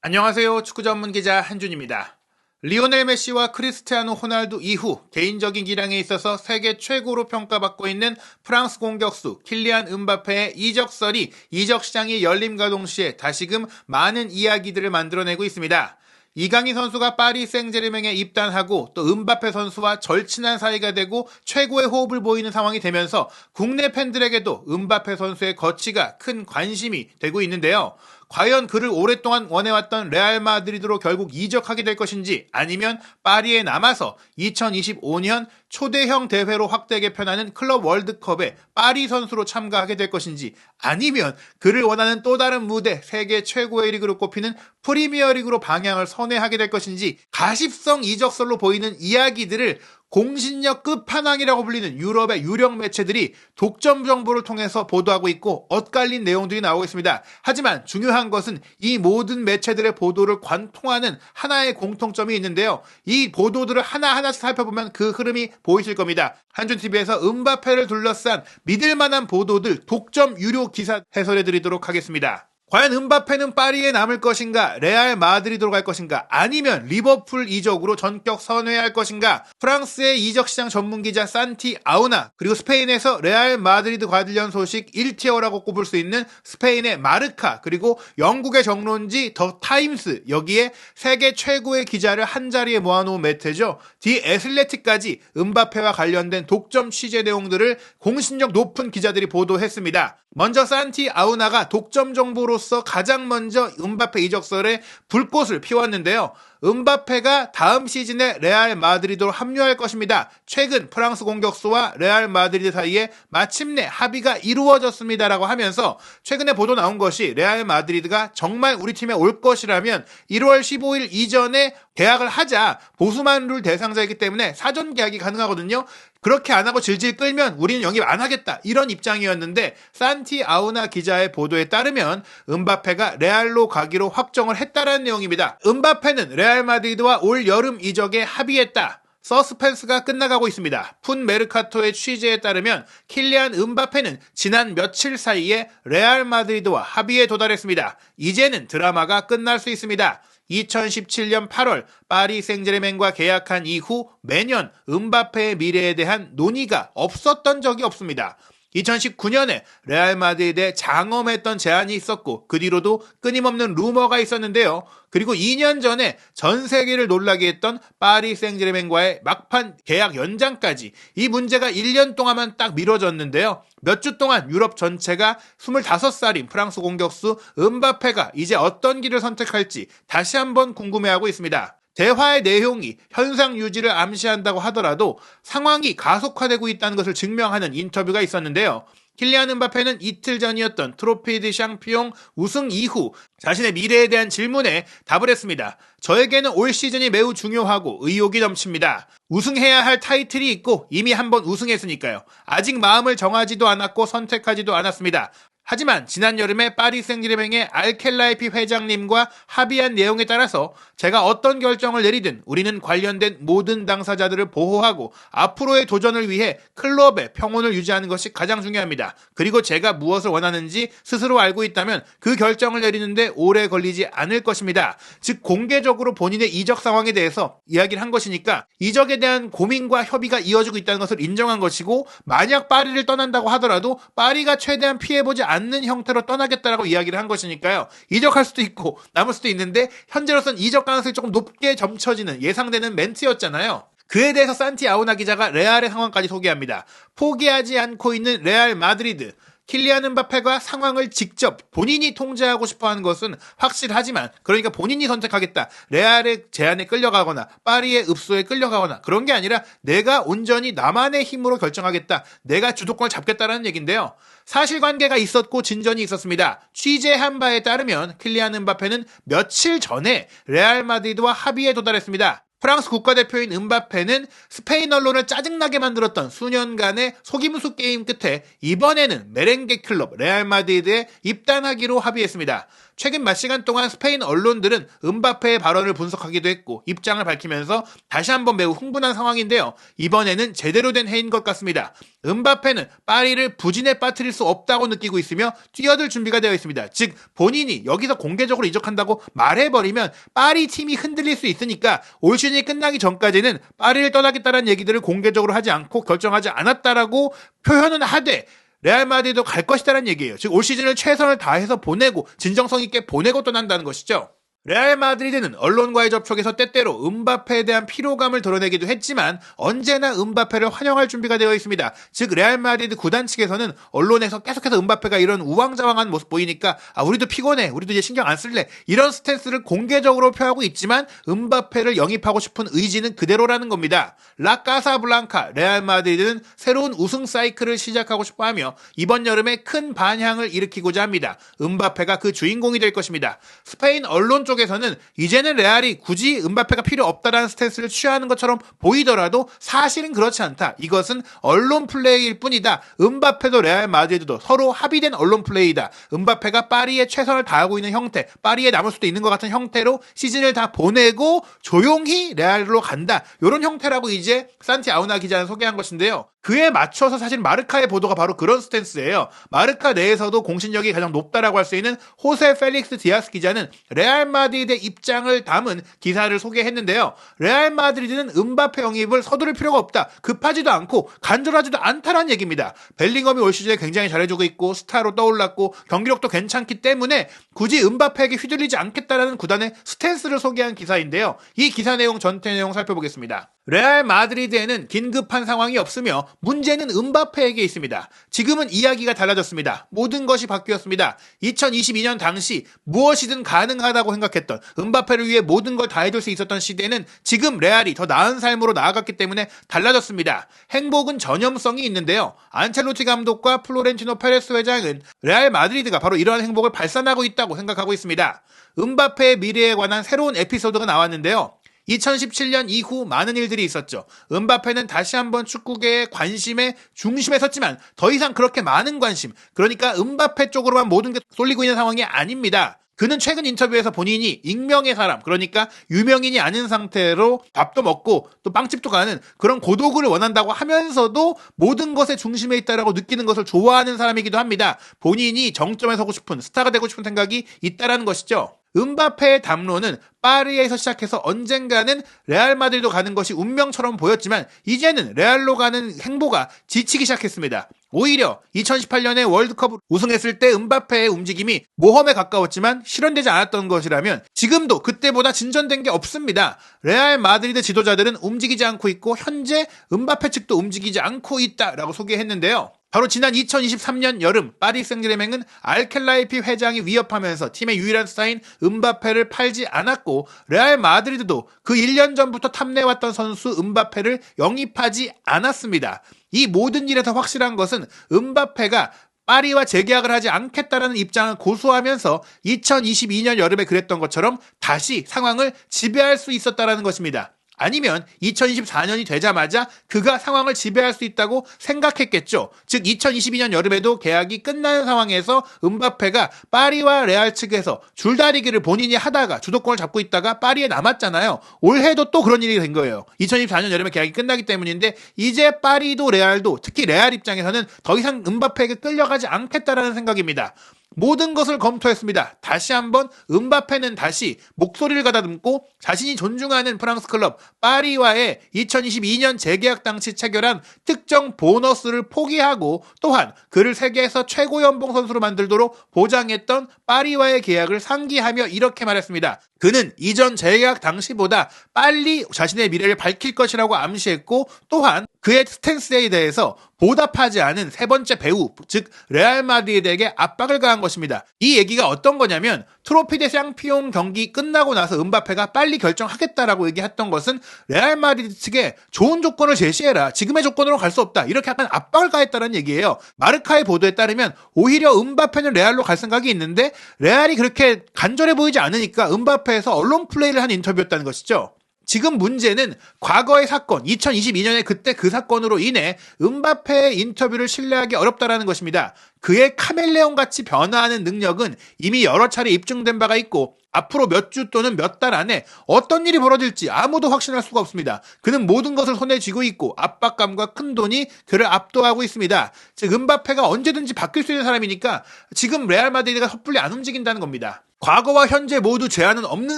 안녕하세요. 축구 전문 기자 한준입니다. 리오넬 메시와 크리스티아노 호날두 이후 개인적인 기량에 있어서 세계 최고로 평가받고 있는 프랑스 공격수 킬리안 음바페의 이적설이 이적 시장이 열림과 동시에 다시금 많은 이야기들을 만들어내고 있습니다. 이강인 선수가 파리 생제르맹에 입단하고 또 음바페 선수와 절친한 사이가 되고 최고의 호흡을 보이는 상황이 되면서 국내 팬들에게도 음바페 선수의 거치가 큰 관심이 되고 있는데요. 과연 그를 오랫동안 원해왔던 레알 마드리드로 결국 이적하게 될 것인지, 아니면 파리에 남아서 2025년 초대형 대회로 확대 개편하는 클럽 월드컵에 파리 선수로 참가하게 될 것인지, 아니면 그를 원하는 또 다른 무대, 세계 최고의 리그로 꼽히는 프리미어 리그로 방향을 선회하게 될 것인지, 가십성 이적설로 보이는 이야기들을 공신력 끝판왕이라고 불리는 유럽의 유력 매체들이 독점 정보를 통해서 보도하고 있고 엇갈린 내용들이 나오고 있습니다. 하지만 중요한 것은 이 모든 매체들의 보도를 관통하는 하나의 공통점이 있는데요. 이 보도들을 하나하나씩 살펴보면 그 흐름이 보이실 겁니다. 한준TV에서 음바페를 둘러싼 믿을만한 보도들 독점 유료 기사 해설해드리도록 하겠습니다. 과연 음바페는 파리에 남을 것인가, 레알 마드리드로 갈 것인가, 아니면 리버풀 이적으로 전격 선회할 것인가? 프랑스의 이적시장 전문기자 산티 아우나, 그리고 스페인에서 레알 마드리드 관련 소식 1티어라고 꼽을 수 있는 스페인의 마르카, 그리고 영국의 정론지 더 타임스, 여기에 세계 최고의 기자를 한자리에 모아놓은 매체죠. 디 애슬레틱까지 음바페와 관련된 독점 취재 내용들을 공신력 높은 기자들이 보도했습니다. 먼저 산티 아우나가 독점 정보로서 가장 먼저 음바페 이적설에 불꽃을 피웠는데요. 음바페가 다음 시즌에 레알 마드리드로 합류할 것입니다. 최근 프랑스 공격수와 레알 마드리드 사이에 마침내 합의가 이루어졌습니다라고 하면서 최근에 보도 나온 것이, 레알 마드리드가 정말 우리 팀에 올 것이라면 1월 15일 이전에 계약을 하자, 보수만 룰 대상자이기 때문에 사전 계약이 가능하거든요. 그렇게 안 하고 질질 끌면 우리는 영입 안 하겠다, 이런 입장이었는데, 산티 아우나 기자의 보도에 따르면 음바페가 레알로 가기로 확정을 했다라는 내용입니다. 음바페는 레알 마드리드와 올 여름 이적에 합의했다. 서스펜스가 끝나가고 있습니다. 푼 메르카토의 취재에 따르면 킬리안 음바페는 지난 며칠 사이에 레알 마드리드와 합의에 도달했습니다. 이제는 드라마가 끝날 수 있습니다. 2017년 8월 파리 생제르맹과 계약한 이후 매년 음바페의 미래에 대한 논의가 없었던 적이 없습니다. 2019년에 레알 마드리드에 장엄했던 제안이 있었고 그 뒤로도 끊임없는 루머가 있었는데요. 그리고 2년 전에 전 세계를 놀라게 했던 파리 생제르맹과의 막판 계약 연장까지, 이 문제가 1년 동안만 딱 미뤄졌는데요. 몇 주 동안 유럽 전체가 25살인 프랑스 공격수 음바페가 이제 어떤 길을 선택할지 다시 한번 궁금해하고 있습니다. 대화의 내용이 현상 유지를 암시한다고 하더라도 상황이 가속화되고 있다는 것을 증명하는 인터뷰가 있었는데요. 킬리안 음바페는 이틀 전이었던 트로피 드 샹피용 우승 이후 자신의 미래에 대한 질문에 답을 했습니다. 저에게는 올 시즌이 매우 중요하고 의욕이 넘칩니다. 우승해야 할 타이틀이 있고 이미 한번 우승했으니까요. 아직 마음을 정하지도 않았고 선택하지도 않았습니다. 하지만 지난 여름에 파리 생제르맹의 알켈라이피 회장님과 합의한 내용에 따라서 제가 어떤 결정을 내리든 우리는 관련된 모든 당사자들을 보호하고 앞으로의 도전을 위해 클럽의 평온을 유지하는 것이 가장 중요합니다. 그리고 제가 무엇을 원하는지 스스로 알고 있다면 그 결정을 내리는데 오래 걸리지 않을 것입니다. 즉 공개적으로 본인의 이적 상황에 대해서 이야기를 한 것이니까 이적에 대한 고민과 협의가 이어지고 있다는 것을 인정한 것이고, 만약 파리를 떠난다고 하더라도 파리가 최대한 피해보지 않는 형태로 떠나겠다라고 이야기를 한 것이니까요. 이적할 수도 있고 남을 수도 있는데 현재로선 이적 가능성이 조금 높게 점쳐지는 예상되는 멘트였잖아요. 그에 대해서 산티 아우나 기자가 레알의 상황까지 소개합니다. 포기하지 않고 있는 레알 마드리드. 킬리안 음바페가 상황을 직접 본인이 통제하고 싶어하는 것은 확실하지만, 그러니까 본인이 선택하겠다, 레알의 제안에 끌려가거나 파리의 읍소에 끌려가거나 그런 게 아니라 내가 온전히 나만의 힘으로 결정하겠다, 내가 주도권을 잡겠다라는 얘기인데요. 사실관계가 있었고 진전이 있었습니다. 취재한 바에 따르면 킬리안 음바페는 며칠 전에 레알 마드리드와 합의에 도달했습니다. 프랑스 국가대표인 음바페는 스페인 언론을 짜증나게 만들었던 수년간의 속임수 게임 끝에 이번에는 메렝게 클럽 레알 마드리드에 입단하기로 합의했습니다. 최근 몇 시간 동안 스페인 언론들은 음바페의 발언을 분석하기도 했고 입장을 밝히면서 다시 한번 매우 흥분한 상황인데요. 이번에는 제대로 된 해인 것 같습니다. 음바페는 파리를 부진에 빠뜨릴 수 없다고 느끼고 있으며 뛰어들 준비가 되어 있습니다. 즉 본인이 여기서 공개적으로 이적한다고 말해버리면 파리 팀이 흔들릴 수 있으니까 올 시즌이 끝나기 전까지는 파리를 떠나겠다는 얘기들을 공개적으로 하지 않고 결정하지 않았다라고 표현은 하되 레알 마드리드도 갈 것이다라는 얘기예요. 즉 올 시즌을 최선을 다해서 보내고 진정성 있게 보내고 떠난다는 것이죠. 레알 마드리드는 언론과의 접촉에서 때때로 음바페에 대한 피로감을 드러내기도 했지만 언제나 음바페를 환영할 준비가 되어 있습니다. 즉 레알 마드리드 구단 측에서는 언론에서 계속해서 음바페가 이런 우왕좌왕한 모습 보이니까 우리도 피곤해, 우리도 이제 신경 안 쓸래, 이런 스탠스를 공개적으로 표하고 있지만 음바페를 영입하고 싶은 의지는 그대로라는 겁니다. 라 카사블랑카 레알 마드리드는 새로운 우승 사이클을 시작하고 싶어하며 이번 여름에 큰 반향을 일으키고자 합니다. 음바페가 그 주인공이 될 것입니다. 스페인 언론 쪽에서는 이제는 레알이 굳이 음바페가 필요 없다라는 스탠스를 취하는 것처럼 보이더라도 사실은 그렇지 않다. 이것은 언론 플레이일 뿐이다. 음바페도 레알 마드리드도 서로 합의된 언론 플레이다. 음바페가 파리에 최선을 다하고 있는 형태, 파리에 남을 수도 있는 것 같은 형태로 시즌을 다 보내고 조용히 레알로 간다. 이런 형태라고 이제 산티 아우나 기자는 소개한 것인데요. 그에 맞춰서 사실 마르카의 보도가 바로 그런 스탠스예요. 마르카 내에서도 공신력이 가장 높다라고 할 수 있는 호세 펠릭스 디아스 기자는 레알 마드리드의 입장을 담은 기사를 소개했는데요. 레알 마드리드는 음바페 영입을 서두를 필요가 없다. 급하지도 않고 간절하지도 않다라는 얘기입니다. 벨링엄이 올 시즌에 굉장히 잘해주고 있고 스타로 떠올랐고 경기력도 괜찮기 때문에 굳이 음바페에게 휘둘리지 않겠다라는 구단의 스탠스를 소개한 기사인데요. 이 기사 내용 전체 내용 살펴보겠습니다. 레알 마드리드에는 긴급한 상황이 없으며 문제는 음바페에게 있습니다. 지금은 이야기가 달라졌습니다. 모든 것이 바뀌었습니다. 2022년 당시 무엇이든 가능하다고 생각했던 음바페를 위해 모든 걸 다 해줄 수 있었던 시대는 지금 레알이 더 나은 삶으로 나아갔기 때문에 달라졌습니다. 행복은 전염성이 있는데요. 안첼로티 감독과 플로렌티노 페레스 회장은 레알 마드리드가 바로 이러한 행복을 발산하고 있다고 생각하고 있습니다. 음바페의 미래에 관한 새로운 에피소드가 나왔는데요. 2017년 이후 많은 일들이 있었죠. 음바페는 다시 한번 축구계의 관심의 중심에 섰지만 더 이상 그렇게 많은 관심, 그러니까 음바페 쪽으로만 모든 게 쏠리고 있는 상황이 아닙니다. 그는 최근 인터뷰에서 본인이 익명의 사람, 그러니까 유명인이 아닌 상태로 밥도 먹고 또 빵집도 가는 그런 고독을 원한다고 하면서도 모든 것의 중심에 있다라고 느끼는 것을 좋아하는 사람이기도 합니다. 본인이 정점에 서고 싶은, 스타가 되고 싶은 생각이 있다라는 것이죠. 음바페의 담론은 파리에서 시작해서 언젠가는 레알 마드리드 가는 것이 운명처럼 보였지만 이제는 레알로 가는 행보가 지치기 시작했습니다. 오히려 2018년에 월드컵 우승했을 때 음바페의 움직임이 모험에 가까웠지만 실현되지 않았던 것이라면 지금도 그때보다 진전된 게 없습니다. 레알 마드리드 지도자들은 움직이지 않고 있고 현재 음바페 측도 움직이지 않고 있다라고 소개했는데요. 바로 지난 2023년 여름 파리 생제르맹은 알켈라이피 회장이 위협하면서 팀의 유일한 스타인 음바페를 팔지 않았고 레알 마드리드도 그 1년 전부터 탐내왔던 선수 음바페를 영입하지 않았습니다. 이 모든 일에서 확실한 것은 음바페가 파리와 재계약을 하지 않겠다라는 입장을 고수하면서 2022년 여름에 그랬던 것처럼 다시 상황을 지배할 수 있었다라는 것입니다. 아니면 2024년이 되자마자 그가 상황을 지배할 수 있다고 생각했겠죠. 즉 2022년 여름에도 계약이 끝나는 상황에서 음바페가 파리와 레알 측에서 줄다리기를 본인이 하다가 주도권을 잡고 있다가 파리에 남았잖아요. 올해도 또 그런 일이 된 거예요. 2024년 여름에 계약이 끝나기 때문인데 이제 파리도 레알도 특히 레알 입장에서는 더 이상 음바페에게 끌려가지 않겠다라는 생각입니다. 모든 것을 검토했습니다. 다시 한번 음바페는 다시 목소리를 가다듬고 자신이 존중하는 프랑스 클럽 파리와의 2022년 재계약 당시 체결한 특정 보너스를 포기하고 또한 그를 세계에서 최고 연봉 선수로 만들도록 보장했던 파리와의 계약을 상기하며 이렇게 말했습니다. 그는 이전 재계약 당시보다 빨리 자신의 미래를 밝힐 것이라고 암시했고 또한 그의 스탠스에 대해서 보답하지 않은 세 번째 배우, 즉 레알 마드리드에게 압박을 가한 것입니다. 이 얘기가 어떤 거냐면 트로피 대 샹피용 경기 끝나고 나서 음바페가 빨리 결정하겠다라고 얘기했던 것은 레알 마드리드 측에 좋은 조건을 제시해라. 지금의 조건으로 갈 수 없다. 이렇게 약간 압박을 가했다는 얘기예요. 마르카의 보도에 따르면 오히려 음바페는 레알로 갈 생각이 있는데 레알이 그렇게 간절해 보이지 않으니까 음바페에서 언론 플레이를 한 인터뷰였다는 것이죠. 지금 문제는 과거의 사건, 2022년에 그때 그 사건으로 인해 음바페의 인터뷰를 신뢰하기 어렵다라는 것입니다. 그의 카멜레온같이 변화하는 능력은 이미 여러 차례 입증된 바가 있고 앞으로 몇 주 또는 몇 달 안에 어떤 일이 벌어질지 아무도 확신할 수가 없습니다. 그는 모든 것을 손에 쥐고 있고 압박감과 큰 돈이 그를 압도하고 있습니다. 즉 음바페가 언제든지 바뀔 수 있는 사람이니까 지금 레알 마드리드가 섣불리 안 움직인다는 겁니다. 과거와 현재 모두 제한은 없는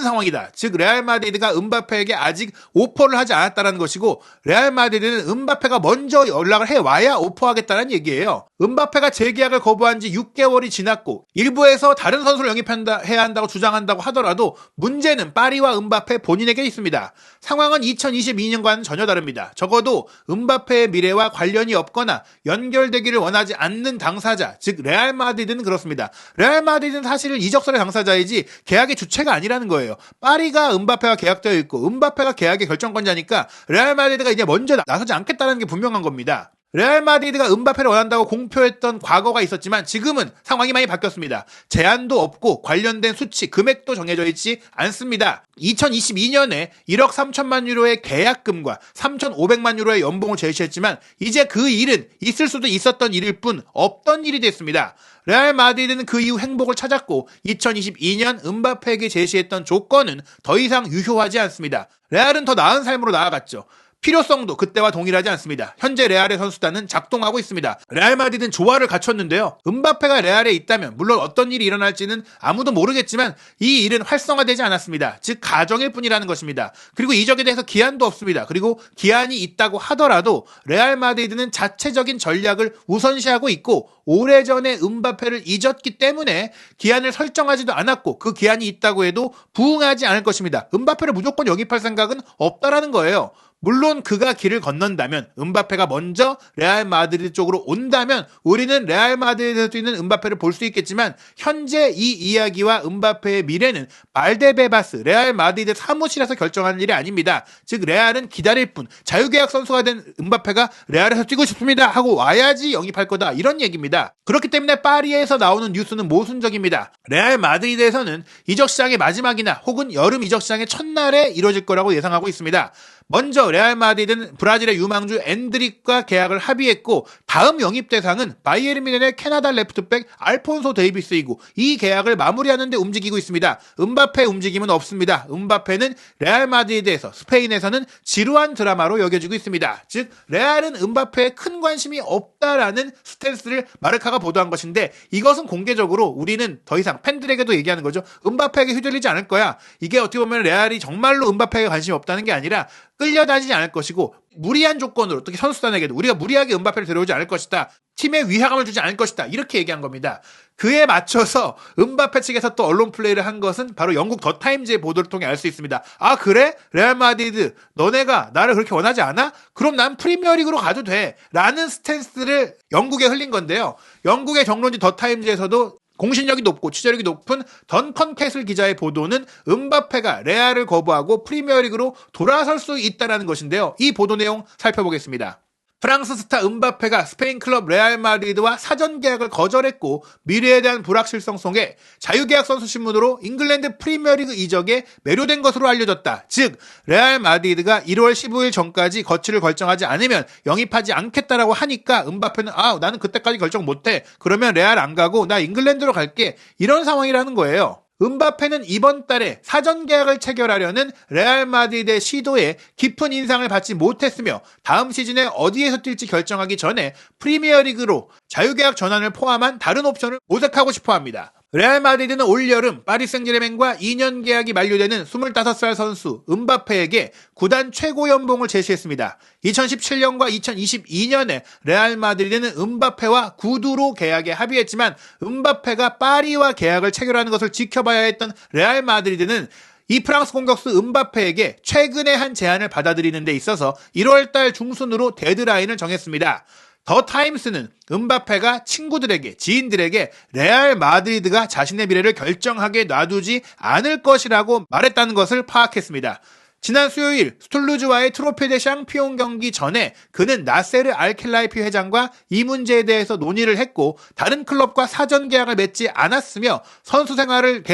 상황이다. 즉 레알 마드리드가 음바페에게 아직 오퍼를 하지 않았다는 것이고 레알 마드리드는 음바페가 먼저 연락을 해와야 오퍼하겠다는 얘기예요. 음바페가 재계약을 거부한 지 6개월이 지났고 일부에서 다른 선수를 영입해야 한다고 주장한다고 하더라도 문제는 파리와 음바페 본인에게 있습니다. 상황은 2022년과는 전혀 다릅니다. 적어도 음바페의 미래와 관련이 없거나 연결되기를 원하지 않는 당사자, 즉 레알 마드리드는 그렇습니다. 레알 마드리드는 사실 이적설의 당사자이지 계약의 주체가 아니라는 거예요. 파리가 음바페와 계약되어 있고 음바페가 계약의 결정권자니까 레알 마드리드가 이제 먼저 나서지 않겠다는 게 분명한 겁니다. 레알 마드리드가 음바페를 원한다고 공표했던 과거가 있었지만 지금은 상황이 많이 바뀌었습니다. 제한도 없고 관련된 수치, 금액도 정해져 있지 않습니다. 2022년에 1억 3천만 유로의 계약금과 3,500만 유로의 연봉을 제시했지만 이제 그 일은 있을 수도 있었던 일일 뿐 없던 일이 됐습니다. 레알 마드리드는 그 이후 행복을 찾았고 2022년 음바페에게 제시했던 조건은 더 이상 유효하지 않습니다. 레알은 더 나은 삶으로 나아갔죠. 필요성도 그때와 동일하지 않습니다. 현재 레알의 선수단은 작동하고 있습니다. 레알 마드리드는 조화를 갖췄는데요. 음바페가 레알에 있다면 물론 어떤 일이 일어날지는 아무도 모르겠지만 이 일은 활성화되지 않았습니다. 즉 가정일 뿐이라는 것입니다. 그리고 이적에 대해서 기한도 없습니다. 그리고 기한이 있다고 하더라도 레알 마드리드는 자체적인 전략을 우선시하고 있고 오래전에 음바페를 잊었기 때문에 기한을 설정하지도 않았고 그 기한이 있다고 해도 부응하지 않을 것입니다. 음바페를 무조건 영입할 생각은 없다라는 거예요. 물론 그가 길을 건넌다면 음바페가 먼저 레알 마드리드 쪽으로 온다면 우리는 레알 마드리드에서 뛰는 음바페를 볼 수 있겠지만 현재 이 이야기와 음바페의 미래는 발데베바스 레알 마드리드 사무실에서 결정하는 일이 아닙니다. 즉 레알은 기다릴 뿐 자유계약 선수가 된 음바페가 레알에서 뛰고 싶습니다 하고 와야지 영입할 거다 이런 얘기입니다. 그렇기 때문에 파리에서 나오는 뉴스는 모순적입니다. 레알 마드리드에서는 이적 시장의 마지막이나 혹은 여름 이적 시장의 첫날에 이루어질 거라고 예상하고 있습니다. 먼저 레알 마드리드는 브라질의 유망주 엔드릭과 계약을 합의했고 다음 영입 대상은 바이에른 뮌헨의 캐나다 레프트백 알폰소 데이비스이고 이 계약을 마무리하는 데 움직이고 있습니다. 음바페 움직임은 없습니다. 음바페는 레알 마드리드에서 스페인에서는 지루한 드라마로 여겨지고 있습니다. 즉 레알은 음바페에 큰 관심이 없다라는 스탠스를 마르카가 보도한 것인데 이것은 공개적으로 우리는 더 이상 팬들에게도 얘기하는 거죠. 음바페에게 휘둘리지 않을 거야. 이게 어떻게 보면 레알이 정말로 음바페에게 관심이 없다는 게 아니라 끌려다니지 않을 것이고 무리한 조건으로 특히 선수단에게도 우리가 무리하게 음바페를 데려오지 않을 것이다. 팀에 위화감을 주지 않을 것이다. 이렇게 얘기한 겁니다. 그에 맞춰서 음바페 측에서 또 언론 플레이를 한 것은 바로 영국 더 타임즈의 보도를 통해 알 수 있습니다. 아 그래? 레알 마드리드 너네가 나를 그렇게 원하지 않아? 그럼 난 프리미어리그로 가도 돼. 라는 스탠스를 영국에 흘린 건데요. 영국의 정론지 더 타임즈에서도 공신력이 높고 취재력이 높은 던컨 캐슬 기자의 보도는 음바페가 레알을 거부하고 프리미어리그로 돌아설 수 있다는 것인데요. 이 보도 내용 살펴보겠습니다. 프랑스 스타 음바페가 스페인 클럽 레알 마드리드와 사전 계약을 거절했고 미래에 대한 불확실성 속에 자유계약 선수 신문으로 잉글랜드 프리미어리그 이적에 매료된 것으로 알려졌다. 즉 레알 마드리드가 1월 15일 전까지 거취를 결정하지 않으면 영입하지 않겠다라고 하니까 음바페는 나는 그때까지 결정 못해. 그러면 레알 안 가고 나 잉글랜드로 갈게. 이런 상황이라는 거예요. 음바페는 이번 달에 사전 계약을 체결하려는 레알 마드리드의 시도에 깊은 인상을 받지 못했으며 다음 시즌에 어디에서 뛸지 결정하기 전에 프리미어리그로 자유계약 전환을 포함한 다른 옵션을 모색하고 싶어합니다. 레알 마드리드는 올여름 파리 생제르맹과 2년 계약이 만료되는 25살 선수 음바페에게 구단 최고 연봉을 제시했습니다. 2017년과 2022년에 레알 마드리드는 음바페와 구두로 계약에 합의했지만 음바페가 파리와 계약을 체결하는 것을 지켜봐야 했던 레알 마드리드는 이 프랑스 공격수 음바페에게 최근에 한 제안을 받아들이는 데 있어서 1월달 중순으로 데드라인을 정했습니다. 더 타임스는 음바페가 친구들에게, 지인들에게 레알 마드리드가 자신의 미래를 결정하게 놔두지 않을 것이라고 말했다는 것을 파악했습니다. 지난 수요일 툴루즈와의 트로피 대 샹피온 경기 전에 그는 나세르 알켈라이피 회장과 이 문제에 대해서 논의를 했고 다른 클럽과 사전 계약을 맺지 않았으며 선수 생활을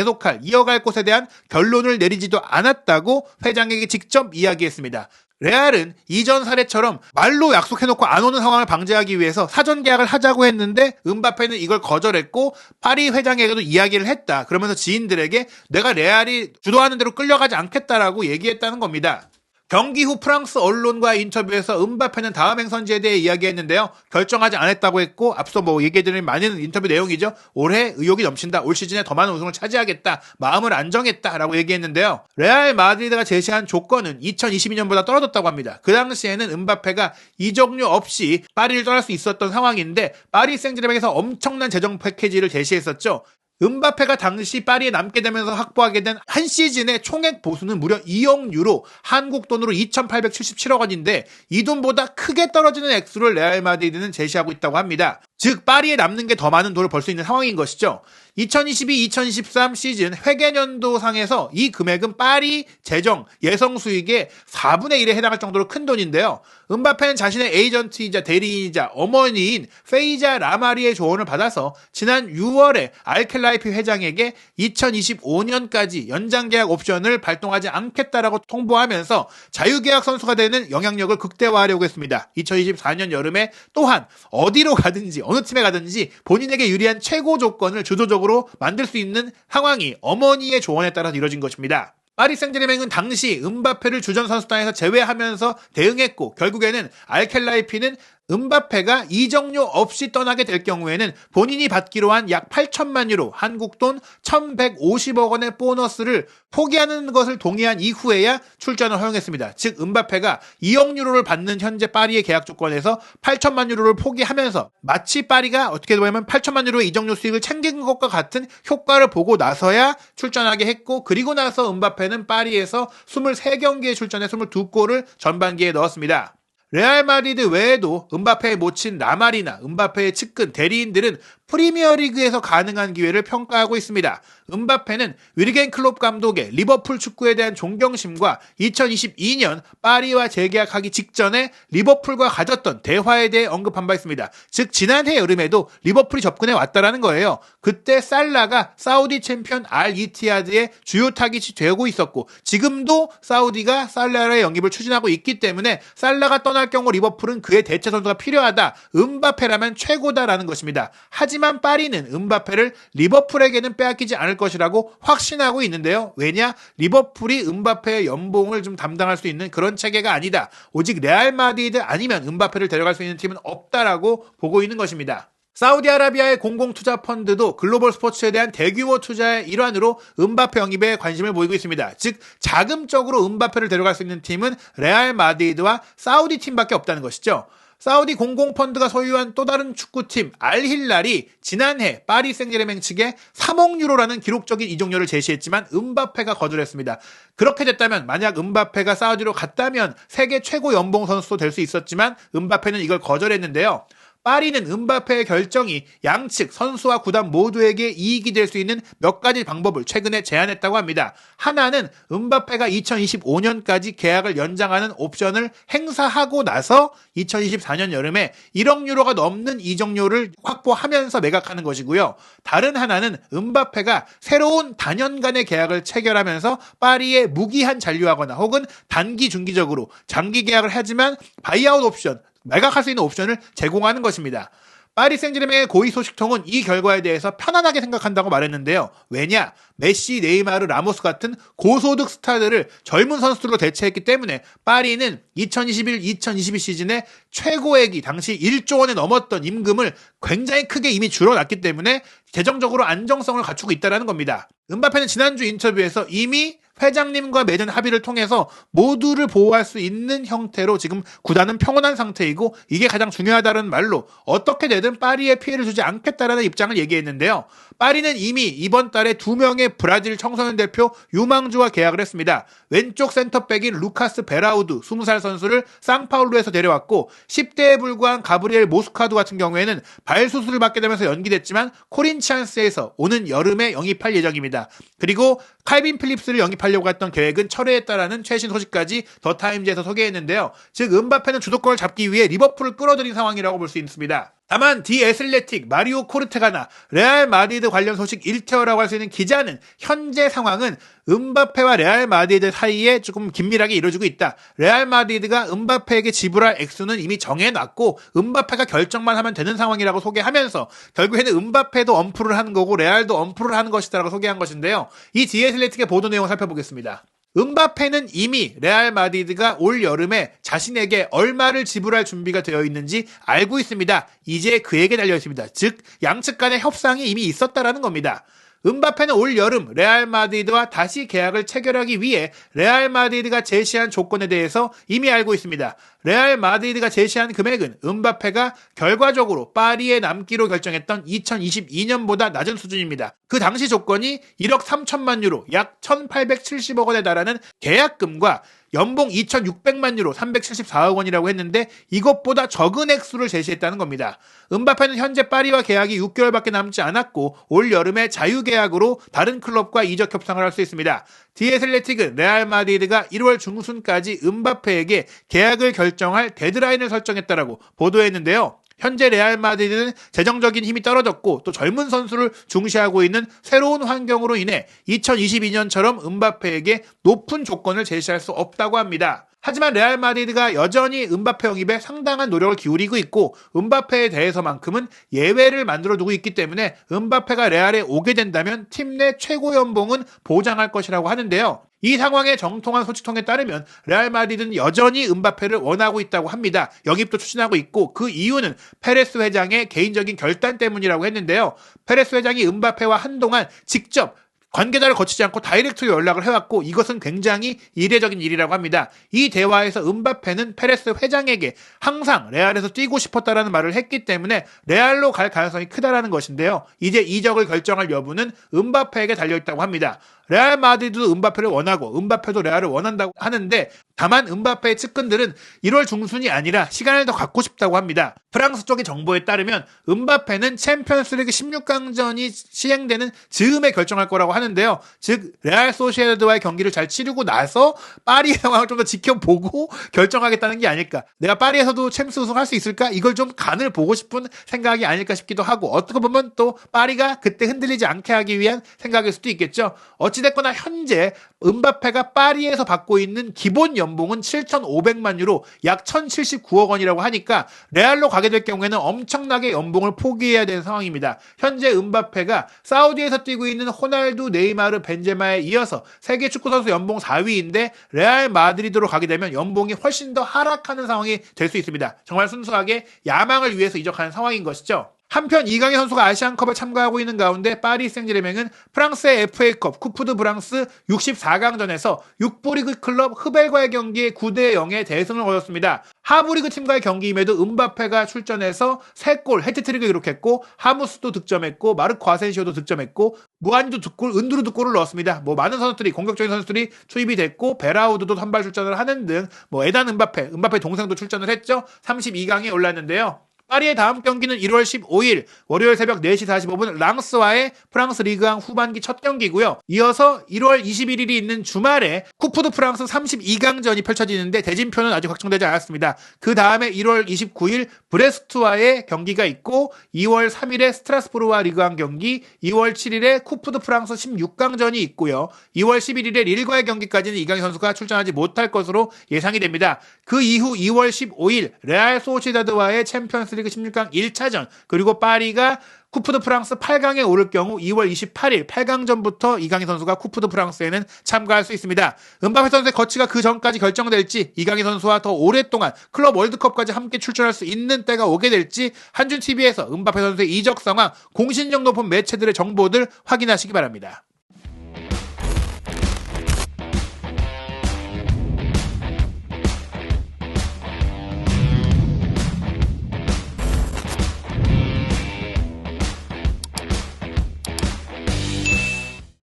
이어갈 곳에 대한 결론을 내리지도 않았다고 회장에게 직접 이야기했습니다. 레알은 이전 사례처럼 말로 약속해놓고 안 오는 상황을 방지하기 위해서 사전 계약을 하자고 했는데 음바페는 이걸 거절했고 파리 회장에게도 이야기를 했다. 그러면서 지인들에게 내가 레알이 주도하는 대로 끌려가지 않겠다라고 얘기했다는 겁니다. 경기 후 프랑스 언론과의 인터뷰에서 음바페는 다음 행선지에 대해 이야기했는데요. 결정하지 않았다고 했고 앞서 얘기해드린 많은 인터뷰 내용이죠. 올해 의욕이 넘친다. 올 시즌에 더 많은 우승을 차지하겠다. 마음을 안정했다라고 얘기했는데요. 레알 마드리드가 제시한 조건은 2022년보다 떨어졌다고 합니다. 그 당시에는 음바페가 이적료 없이 파리를 떠날 수 있었던 상황인데 파리 생제르맹에서 엄청난 재정 패키지를 제시했었죠. 음바페가 당시 파리에 남게 되면서 확보하게 된 한 시즌의 총액 보수는 무려 2억 유로, 한국 돈으로 2,877억 원인데 이 돈보다 크게 떨어지는 액수를 레알 마드리드는 제시하고 있다고 합니다. 즉 파리에 남는 게 더 많은 돈을 벌 수 있는 상황인 것이죠. 2022-2023 시즌 회계연도상에서 이 금액은 파리 재정 예상 수익의 4분의 1에 해당할 정도로 큰 돈인데요. 음바페는 자신의 에이전트이자 대리인이자 어머니인 페이자 라마리의 조언을 받아서 지난 6월에 알켈라이피 회장에게 2025년까지 연장계약 옵션을 발동하지 않겠다라고 통보하면서 자유계약 선수가 되는 영향력을 극대화하려고 했습니다. 2024년 여름에 또한 어디로 가든지 어느 팀에 가든지 본인에게 유리한 최고 조건을 주도적으로 만들 수 있는 상황이 어머니의 조언에 따라 이뤄진 것입니다. 파리 생제르맹은 당시 음바페를 주전 선수단에서 제외하면서 대응했고 결국에는 알켈라이피는 음바페가 이적료 없이 떠나게 될 경우에는 본인이 받기로 한 약 8천만 유로, 한국 돈 1,150억 원의 보너스를 포기하는 것을 동의한 이후에야 출전을 허용했습니다. 즉 음바페가 2억 유로를 받는 현재 파리의 계약 조건에서 8천만 유로를 포기하면서 마치 파리가 어떻게 보면 8천만 유로의 이적료 수익을 챙긴 것과 같은 효과를 보고 나서야 출전하게 했고 그리고 나서 음바페는 파리에서 23경기에 출전해 22골을 전반기에 넣었습니다. 레알 마드리드 외에도 음바페의 모친 라마리나 음바페의 측근 대리인들은 프리미어리그에서 가능한 기회를 평가하고 있습니다. 음바페는 위르겐 클롭 감독의 리버풀 축구에 대한 존경심과 2022년 파리와 재계약하기 직전에 리버풀과 가졌던 대화에 대해 언급한 바 있습니다. 즉 지난해 여름에도 리버풀이 접근해 왔다라는 거예요. 그때 살라가 사우디 챔피언 알 이티하드의 주요 타깃이 되고 있었고 지금도 사우디가 살라의 영입을 추진하고 있기 때문에 살라가 떠날 경우 리버풀은 그의 대체 선수가 필요하다. 음바페라면 최고다라는 것입니다. 하지만 파리는 음바페를 리버풀에게는 빼앗기지 않을 것이라고 확신하고 있는데요. 왜냐? 리버풀이 음바페의 연봉을 좀 담당할 수 있는 그런 체계가 아니다. 오직 레알 마드리드 아니면 음바페를 데려갈 수 있는 팀은 없다라고 보고 있는 것입니다. 사우디아라비아의 공공투자 펀드도 글로벌 스포츠에 대한 대규모 투자의 일환으로 음바페 영입에 관심을 보이고 있습니다. 즉 자금적으로 음바페를 데려갈 수 있는 팀은 레알 마드리드와 사우디 팀밖에 없다는 것이죠. 사우디 공공펀드가 소유한 또 다른 축구팀 알힐랄이 지난해 파리 생제르맹 측에 3억 유로라는 기록적인 이적료를 제시했지만 음바페가 거절했습니다. 그렇게 됐다면 만약 음바페가 사우디로 갔다면 세계 최고 연봉 선수도 될 수 있었지만 음바페는 이걸 거절했는데요. 파리는 음바페의 결정이 양측 선수와 구단 모두에게 이익이 될 수 있는 몇 가지 방법을 최근에 제안했다고 합니다. 하나는 음바페가 2025년까지 계약을 연장하는 옵션을 행사하고 나서 2024년 여름에 1억 유로가 넘는 이적료를 확보하면서 매각하는 것이고요. 다른 하나는 음바페가 새로운 단연간의 계약을 체결하면서 파리에 무기한 잔류하거나 혹은 단기 중기적으로 장기 계약을 하지만 바이아웃 옵션 매각할 수 있는 옵션을 제공하는 것입니다. 파리 생제르맹의 고위 소식통은 이 결과에 대해서 편안하게 생각한다고 말했는데요. 왜냐? 메시, 네이마르, 라모스 같은 고소득 스타들을 젊은 선수들로 대체했기 때문에 파리는 2021-2022 시즌에 최고액이 당시 1조 원에 넘었던 임금을 굉장히 크게 이미 줄어놨기 때문에 재정적으로 안정성을 갖추고 있다는 겁니다. 음바페는 지난주 인터뷰에서 이미 회장님과 맺은 합의를 통해서 모두를 보호할 수 있는 형태로 지금 구단은 평온한 상태이고 이게 가장 중요하다는 말로 어떻게 되든 파리에 피해를 주지 않겠다라는 입장을 얘기했는데요. 파리는 이미 이번 달에 2명의 브라질 청소년 대표 유망주와 계약을 했습니다. 왼쪽 센터백인 루카스 베라우드 20살 선수를 상파울루에서 데려왔고 10대에 불과한 가브리엘 모스카도 같은 경우에는 발 수술을 받게 되면서 연기됐지만 코린 코린치안스에서 오는 여름에 영입할 예정입니다. 그리고 칼빈 필립스를 영입하려고 했던 계획은 철회했다라는 최신 소식까지 더 타임즈에서 소개했는데요. 즉 음바페는 주도권을 잡기 위해 리버풀을 끌어들인 상황이라고 볼 수 있습니다. 다만 디 애슬레틱 마리오 코르테가나 레알 마드리드 관련 소식 일테어라고 할 수 있는 기자는 현재 상황은 음바페와 레알 마드리드 사이에 조금 긴밀하게 이루어지고 있다. 레알 마드리드가 음바페에게 지불할 액수는 이미 정해놨고 음바페가 결정만 하면 되는 상황이라고 소개하면서 결국에는 음바페도 엄프를 하는 거고 레알도 엄프를 하는 것이다라고 소개한 것인데요. 이 디 애슬레틱의 보도 내용을 살펴보겠습니다. 음바페는 이미 레알 마드리드가 올 여름에 자신에게 얼마를 지불할 준비가 되어 있는지 알고 있습니다. 이제 그에게 달려 있습니다. 즉 양측 간의 협상이 이미 있었다라는 겁니다. 음바페는 올 여름 레알 마드리드와 다시 계약을 체결하기 위해 레알 마드리드가 제시한 조건에 대해서 이미 알고 있습니다. 레알 마드리드가 제시한 금액은 음바페가 결과적으로 파리에 남기로 결정했던 2022년보다 낮은 수준입니다. 그 당시 조건이 1억 3천만 유로, 약 1,870억 원에 달하는 계약금과 연봉 2,600만 유로, 374억 원이라고 했는데 이것보다 적은 액수를 제시했다는 겁니다. 음바페는 현재 파리와 계약이 6개월밖에 남지 않았고 올 여름에 자유계약으로 다른 클럽과 이적 협상을 할 수 있습니다. 디애슬레틱은 레알 마드리드가 1월 중순까지 음바페에게 계약을 결정할 데드라인을 설정했다라고 보도했는데요. 현재 레알 마드리드는 재정적인 힘이 떨어졌고 또 젊은 선수를 중시하고 있는 새로운 환경으로 인해 2022년처럼 음바페에게 높은 조건을 제시할 수 없다고 합니다. 하지만 레알 마드리드가 여전히 음바페 영입에 상당한 노력을 기울이고 있고 음바페에 대해서만큼은 예외를 만들어 두고 있기 때문에 음바페가 레알에 오게 된다면 팀 내 최고 연봉은 보장할 것이라고 하는데요. 이 상황의 정통한 소식통에 따르면 레알 마드리드는 여전히 음바페를 원하고 있다고 합니다. 영입도 추진하고 있고 그 이유는 페레스 회장의 개인적인 결단 때문이라고 했는데요. 페레스 회장이 음바페와 한동안 직접 관계자를 거치지 않고 다이렉트로 연락을 해왔고 이것은 굉장히 이례적인 일이라고 합니다. 이 대화에서 음바페는 페레스 회장에게 항상 레알에서 뛰고 싶었다라는 말을 했기 때문에 레알로 갈 가능성이 크다라는 것인데요. 이제 이적을 결정할 여부는 음바페에게 달려있다고 합니다. 레알 마드리드도 음바페를 원하고 음바페도 레알을 원한다고 하는데 다만 음바페의 측근들은 1월 중순이 아니라 시간을 더 갖고 싶다고 합니다. 프랑스 쪽의 정보에 따르면 음바페는 챔피언스리그 16강전이 시행되는 즈음에 결정할 거라고 하는데요. 즉 레알 소시에다드와의 경기를 잘 치르고 나서 파리의 상황을 좀 더 지켜보고 결정하겠다는 게 아닐까. 내가 파리에서도 챔스 우승할 수 있을까? 이걸 좀 간을 보고 싶은 생각이 아닐까 싶기도 하고 어떻게 보면 또 파리가 그때 흔들리지 않게 하기 위한 생각일 수도 있겠죠. 어찌됐거나 현재 음바페가 파리에서 받고 있는 기본 연봉은 7,500만 유로, 약 1,079억 원이라고 하니까 레알로 가게 될 경우에는 엄청나게 연봉을 포기해야 되는 상황입니다. 현재 음바페가 사우디에서 뛰고 있는 호날두, 네이마르, 벤제마에 이어서 세계 축구선수 연봉 4위인데 레알 마드리드로 가게 되면 연봉이 훨씬 더 하락하는 상황이 될 수 있습니다. 정말 순수하게 야망을 위해서 이적하는 상황인 것이죠. 한편 이강인 선수가 아시안컵에 참가하고 있는 가운데 파리 생제르맹은 프랑스의 FA컵 쿠프 드 프랑스 64강전에서 6부 리그 클럽 흐벨과의 경기에 9대0의 대승을 거뒀습니다. 하부 리그 팀과의 경기임에도 음바페가 출전해서 3골 해트트릭을 기록했고 하무스도 득점했고 마르코 아센시오도 득점했고 무한이도 2골, 은두루 2골을 넣었습니다. 많은 선수들이 공격적인 선수들이 투입이 됐고 베라우드도 선발 출전을 하는 등 에단 음바페 동생도 출전을 했죠. 32강에 올랐는데요. 파리의 다음 경기는 1월 15일 월요일 새벽 4시 45분 랑스와의 프랑스 리그왕 후반기 첫 경기고요. 이어서 1월 21일이 있는 주말에 쿠프 드 프랑스 32강전이 펼쳐지는데 대진표는 아직 확정되지 않았습니다. 그 다음에 1월 29일 브레스트와의 경기가 있고 2월 3일에 스트라스부르와 리그왕 경기, 2월 7일에 쿠프 드 프랑스 16강전이 있고요. 2월 11일에 릴과의 경기까지는 이강인 선수가 출전하지 못할 것으로 예상이 됩니다. 그 이후 2월 15일 레알 소시다드와의 챔피언스 리그 16강 1차전 그리고 파리가 쿠프 드 프랑스 8강에 오를 경우 2월 28일 8강전부터 이강인 선수가 쿠프 드 프랑스에는 참가할 수 있습니다. 음바페 선수의 거치가 그 전까지 결정될지 이강인 선수와 더 오랫동안 클럽 월드컵까지 함께 출전할 수 있는 때가 오게 될지 한준TV에서 음바페 선수의 이적 상황 공신력 높은 매체들의 정보들 확인하시기 바랍니다.